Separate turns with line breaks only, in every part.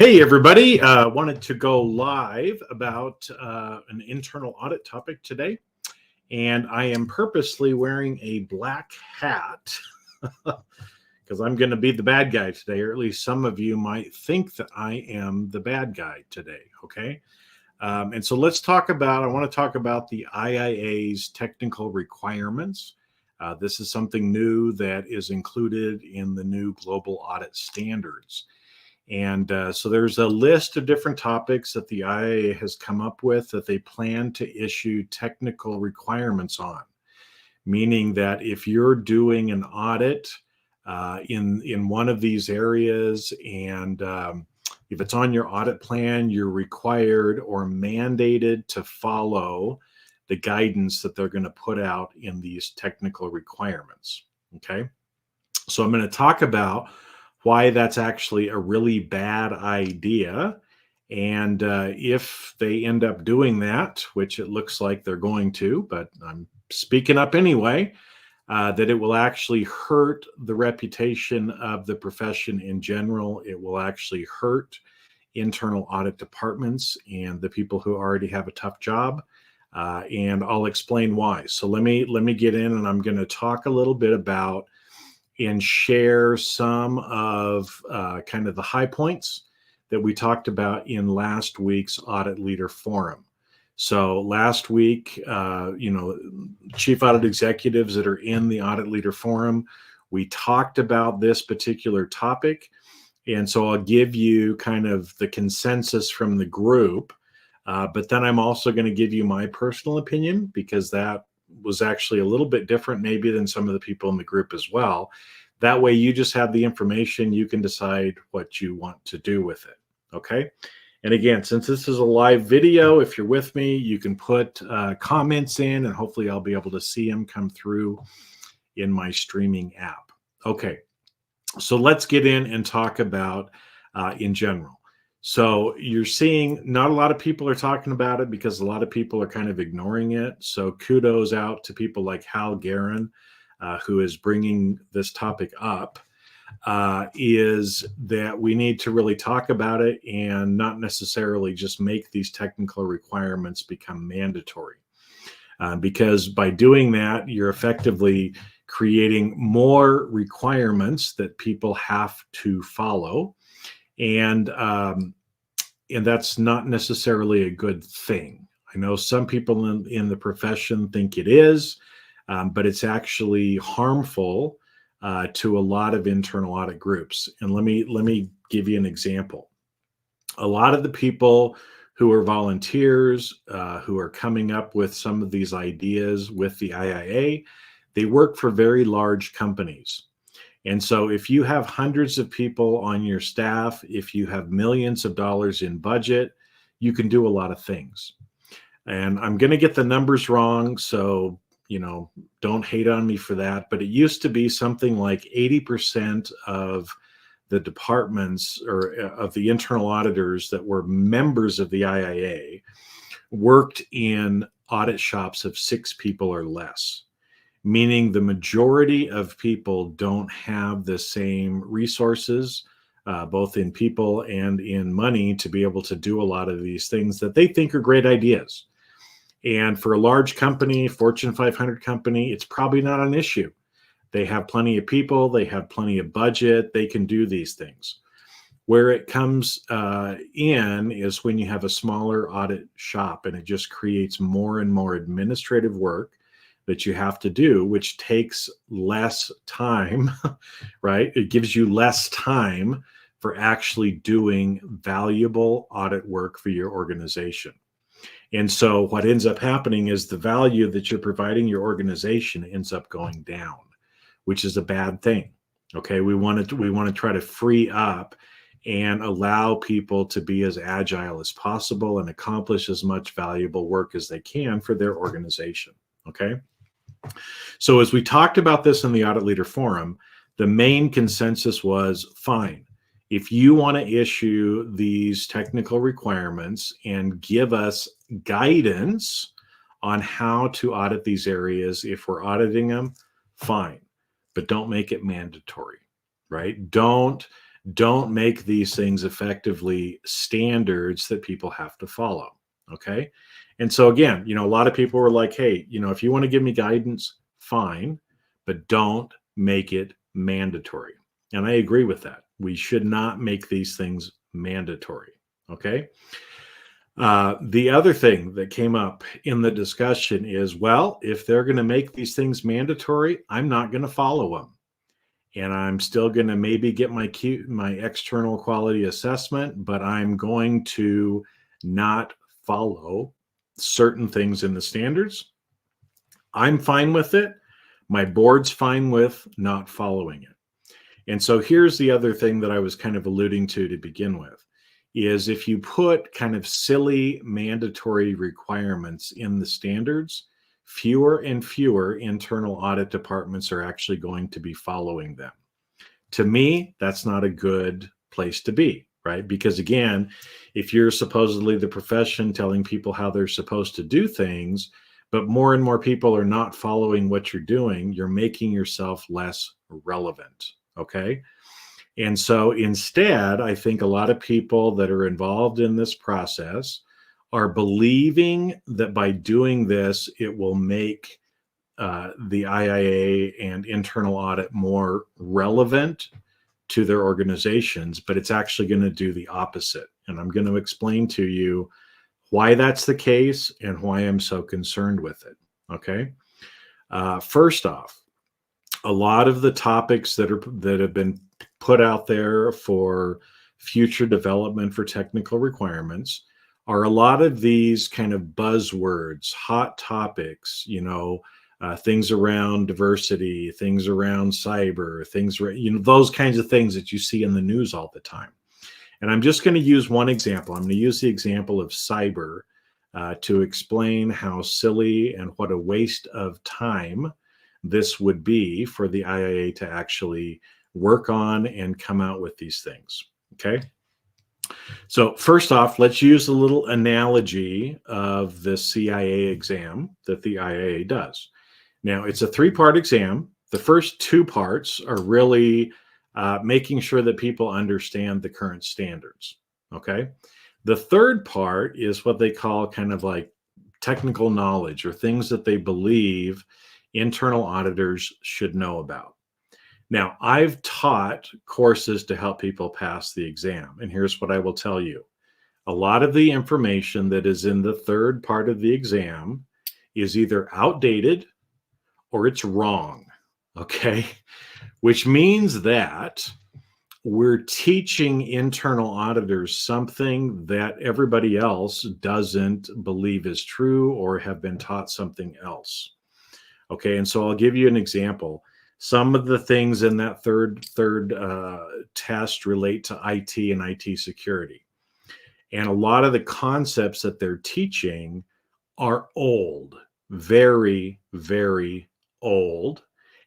Hey, everybody. Wanted to go live about an internal audit topic today. And I am purposely wearing a black hat because I'm going to be the bad guy today, or at least some of you might think that I am the bad guy today. Okay. And so I want to talk about the IIA's technical requirements. This is something new that is included in the new Global Audit Standards. And so there's a list of different topics that the IIA has come up with that they plan to issue technical requirements on, meaning that if you're doing an audit in one of these areas and if it's on your audit plan, you're required or mandated to follow the guidance that they're going to put out in these technical requirements. Okay, so I'm going to talk about why that's actually a really bad idea. And if they end up doing that, which it looks like they're going to, but I'm speaking up anyway, that it will actually hurt the reputation of the profession in general. It will actually hurt internal audit departments and the people who already have a tough job. And I'll explain why. So let me get in, and I'm going to talk a little bit about and share some of kind of the high points that we talked about in last week's Audit Leader Forum. So last week, chief audit executives that are in the Audit Leader Forum, we talked about this particular topic. And so I'll give you kind of the consensus from the group, but then I'm also going to give you my personal opinion, because that was actually a little bit different maybe than some of the people in the group as well. That way you just have the information, you can decide what you want to do with it. Okay. And again, since this is a live video, if you're with me, you can put comments in, and hopefully I'll be able to see them come through in my streaming app. Okay. So let's get in and talk about in general. So you're seeing not a lot of people are talking about it because a lot of people are kind of ignoring it. So kudos out to people like Hal Guerin, who is bringing this topic up, is that we need to really talk about it and not necessarily just make these technical requirements become mandatory. Because by doing that, you're effectively creating more requirements that people have to follow. And that's not necessarily a good thing. I know some people in the profession think it is, but it's actually harmful to a lot of internal audit groups. And let me give you an example. A lot of the people who are volunteers, who are coming up with some of these ideas with the IIA, they work for very large companies. And so if you have hundreds of people on your staff, if you have millions of dollars in budget, you can do a lot of things. And I'm going to get the numbers wrong, so don't hate on me for that. But it used to be something like 80% of the departments or of the internal auditors that were members of the IIA worked in audit shops of 6 people or less. Meaning the majority of people don't have the same resources, both in people and in money, to be able to do a lot of these things that they think are great ideas. And for a large company, Fortune 500 company, it's probably not an issue. They have plenty of people, they have plenty of budget, they can do these things. Where it comes in is when you have a smaller audit shop, and it just creates more and more administrative work that you have to do, which takes less time, right? It gives you less time for actually doing valuable audit work for your organization. And so what ends up happening is the value that you're providing your organization ends up going down, which is a bad thing. Okay, we want to try to free up and allow people to be as agile as possible and accomplish as much valuable work as they can for their organization. Okay. So as we talked about this in the Audit Leader Forum, the main consensus was fine. If you want to issue these technical requirements and give us guidance on how to audit these areas, if we're auditing them, fine, but don't make it mandatory, right? Don't don't make these things effectively standards that people have to follow. Okay. And so again, a lot of people were like, hey, if you want to give me guidance, fine, but don't make it mandatory. And I agree with that. We should not make these things mandatory. Okay. The other thing that came up in the discussion is, well, if they're going to make these things mandatory, I'm not going to follow them. And I'm still going to maybe get my external quality assessment, but I'm going to not follow certain things in the standards. I'm fine with it. My board's fine with not following it. And so here's the other thing that I was kind of alluding to begin with, is if you put kind of silly mandatory requirements in the standards, fewer and fewer internal audit departments are actually going to be following them. To me, that's not a good place to be, right? Because again, if you're supposedly the profession telling people how they're supposed to do things, but more and more people are not following what you're doing, you're making yourself less relevant, okay? And so instead, I think a lot of people that are involved in this process are believing that by doing this, it will make the IIA and internal audit more relevant to their organizations, but it's actually going to do the opposite. And I'm going to explain to you why that's the case and why I'm so concerned with it. Okay. First off, a lot of the topics that have been put out there for future development for technical requirements are a lot of these kind of buzzwords, hot topics, things around diversity, things around cyber, things, those kinds of things that you see in the news all the time. And I'm just going to use one example. I'm going to use the example of cyber to explain how silly and what a waste of time this would be for the IIA to actually work on and come out with these things. Okay. So first off, let's use a little analogy of the CIA exam that the IIA does. Now, it's a 3-part exam. The first 2 parts are really making sure that people understand the current standards, okay? The 3rd part is what they call kind of like technical knowledge, or things that they believe internal auditors should know about. Now, I've taught courses to help people pass the exam, and here's what I will tell you. A lot of the information that is in the 3rd part of the exam is either outdated or it's wrong, okay? Which means that we're teaching internal auditors something that everybody else doesn't believe is true or have been taught something else. Okay, and so I'll give you an example. Some of the things in that third test relate to IT and IT security. And a lot of the concepts that they're teaching are old, very, very old,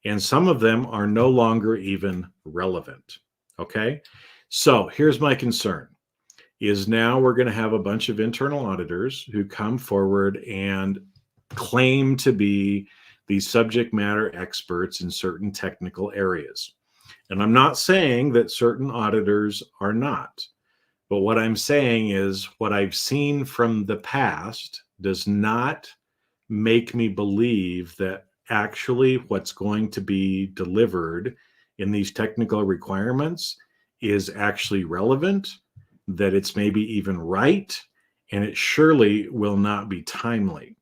and some of them are no longer even relevant. Okay, so here's my concern, is now we're going to have a bunch of internal auditors who come forward and claim to be these subject matter experts in certain technical areas. And I'm not saying that certain auditors are not, but what I'm saying is what I've seen from the past does not make me believe that actually what's going to be delivered in these technical requirements is actually relevant, that it's maybe even right, and it surely will not be timely,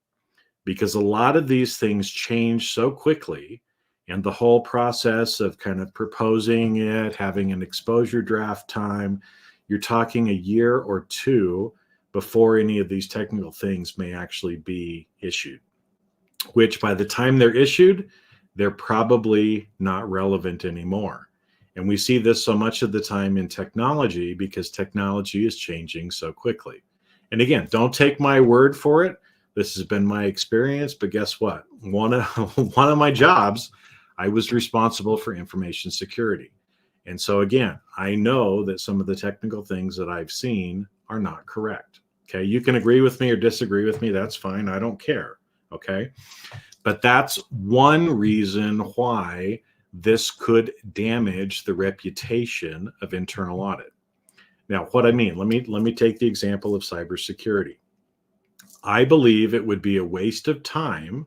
because a lot of these things change so quickly, and the whole process of kind of proposing it, having an exposure draft time, you're talking a year or 2 before any of these technical things may actually be issued, which by the time they're issued, they're probably not relevant anymore. And we see this so much of the time in technology because technology is changing so quickly. And again, don't take my word for it. This has been my experience, but guess what? One of my jobs, I was responsible for information security. And so again, I know that some of the technical things that I've seen are not correct. Okay, you can agree with me or disagree with me. That's fine. I don't care. Okay, but that's one reason why this could damage the reputation of internal audit. Now, what I mean, let me take the example of cybersecurity. I believe it would be a waste of time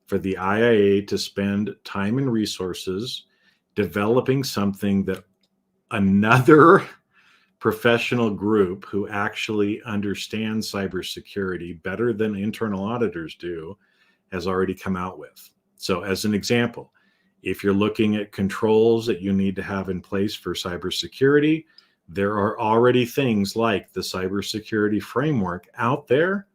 for the IIA to spend time and resources developing something that another professional group who actually understands cybersecurity better than internal auditors do has already come out with. So as an example, if you're looking at controls that you need to have in place for cybersecurity, there are already things like the cybersecurity framework out there.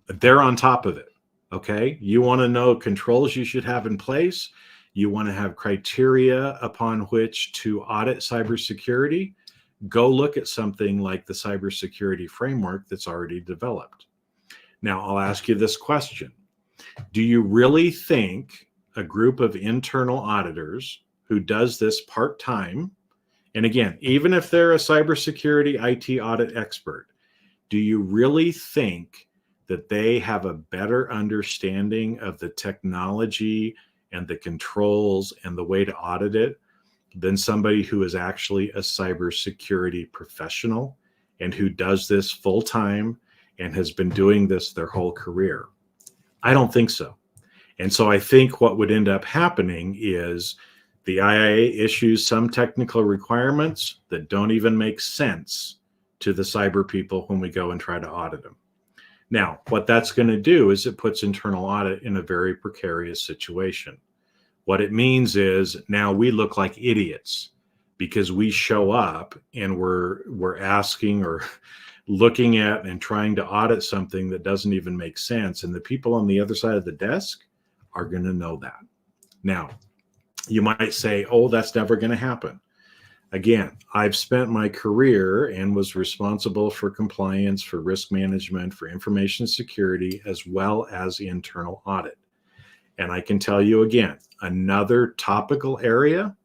They're on top of it. Okay. You want to know controls you should have in place. You want to have criteria upon which to audit cybersecurity. Go look at something like the cybersecurity framework that's already developed. Now, I'll ask you this question. Do you really think a group of internal auditors who does this part-time, and again, even if they're a cybersecurity IT audit expert, do you really think that they have a better understanding of the technology and the controls and the way to audit it than somebody who is actually a cybersecurity professional and who does this full-time and has been doing this their whole career? I don't think so. And so I think what would end up happening is the IIA issues some technical requirements that don't even make sense to the cyber people when we go and try to audit them. Now, what that's going to do is it puts internal audit in a very precarious situation. What it means is now we look like idiots because we show up and we're asking or looking at and trying to audit something that doesn't even make sense. And the people on the other side of the desk are going to know that. Now, you might say, oh, that's never going to happen. Again, I've spent my career and was responsible for compliance, for risk management, for information security, as well as internal audit. And I can tell you again, another topical area,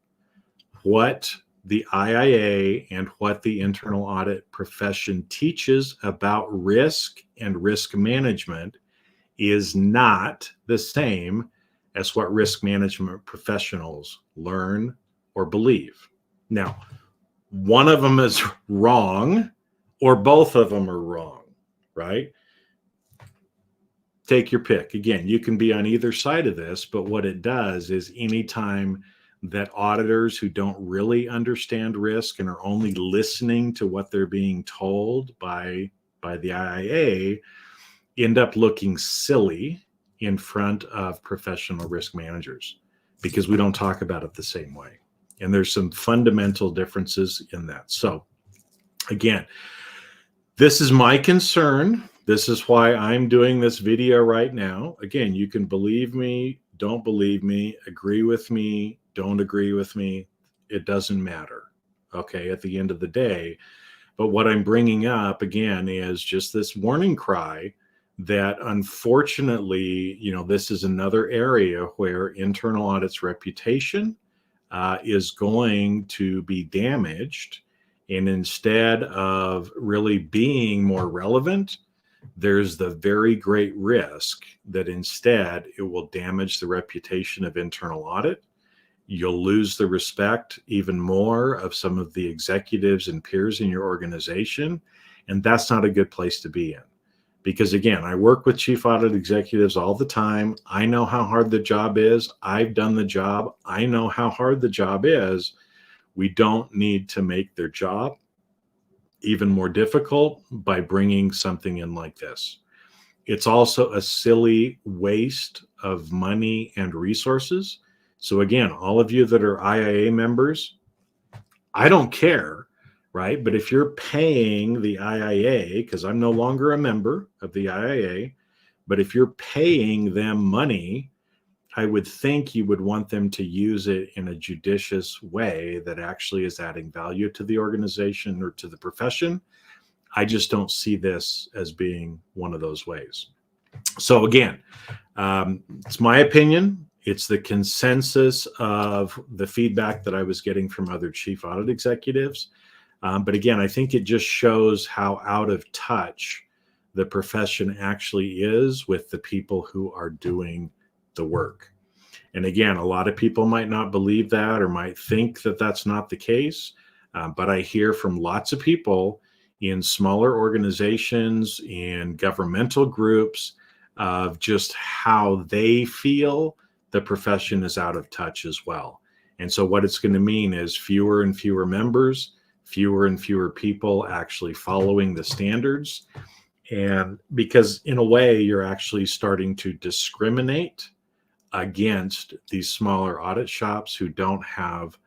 what the IIA and what the internal audit profession teaches about risk and risk management is not the same as what risk management professionals learn or believe. Now, one of them is wrong or both of them are wrong, right? Take your pick. Again, you can be on either side of this, but what it does is anytime that auditors who don't really understand risk and are only listening to what they're being told by the IIA end up looking silly in front of professional risk managers because we don't talk about it the same way. And there's some fundamental differences in that. So again, this is my concern. This is why I'm doing this video right now. Again, you can believe me, don't believe me, agree with me, don't agree with me. It doesn't matter, okay, at the end of the day. But what I'm bringing up, again, is just this warning cry that unfortunately, this is another area where internal audit's reputation is going to be damaged. And instead of really being more relevant, there's the very great risk that instead it will damage the reputation of internal audit. You'll lose the respect even more of some of the executives and peers in your organization. And that's not a good place to be in. Because again, I work with chief audit executives all the time. I know how hard the job is. I've done the job. I know how hard the job is. We don't need to make their job even more difficult by bringing something in like this. It's also a silly waste of money and resources. So again, all of you that are IIA members, I don't care, right? But if you're paying the IIA, because I'm no longer a member of the IIA, but if you're paying them money, I would think you would want them to use it in a judicious way that actually is adding value to the organization or to the profession. I just don't see this as being one of those ways. So again, it's my opinion. It's the consensus of the feedback that I was getting from other chief audit executives. But again, I think it just shows how out of touch the profession actually is with the people who are doing the work. And again, a lot of people might not believe that or might think that that's not the case. But I hear from lots of people in smaller organizations, in governmental groups, of just how they feel the profession is out of touch as well. And so what it's going to mean is fewer and fewer members, fewer and fewer people actually following the standards. And because in a way, you're actually starting to discriminate against these smaller audit shops who don't have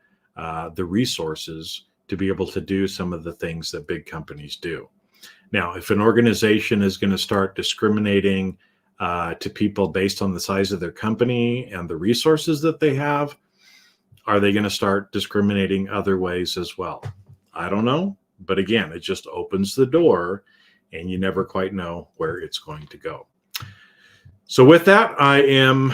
the resources to be able to do some of the things that big companies do. Now, if an organization is going to start discriminating to people based on the size of their company and the resources that they have, are they going to start discriminating other ways as well? I don't know. But again, it just opens the door and you never quite know where it's going to go. So with that, I am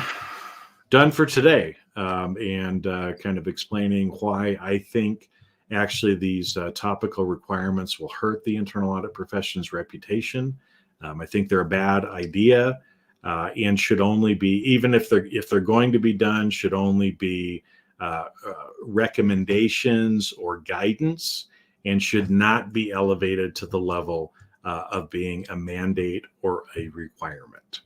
done for today, and kind of explaining why I think actually these topical requirements will hurt the internal audit profession's reputation. I think they're a bad idea, and should only be, even if they're going to be done, should only be recommendations or guidance, and should not be elevated to the level of being a mandate or a requirement.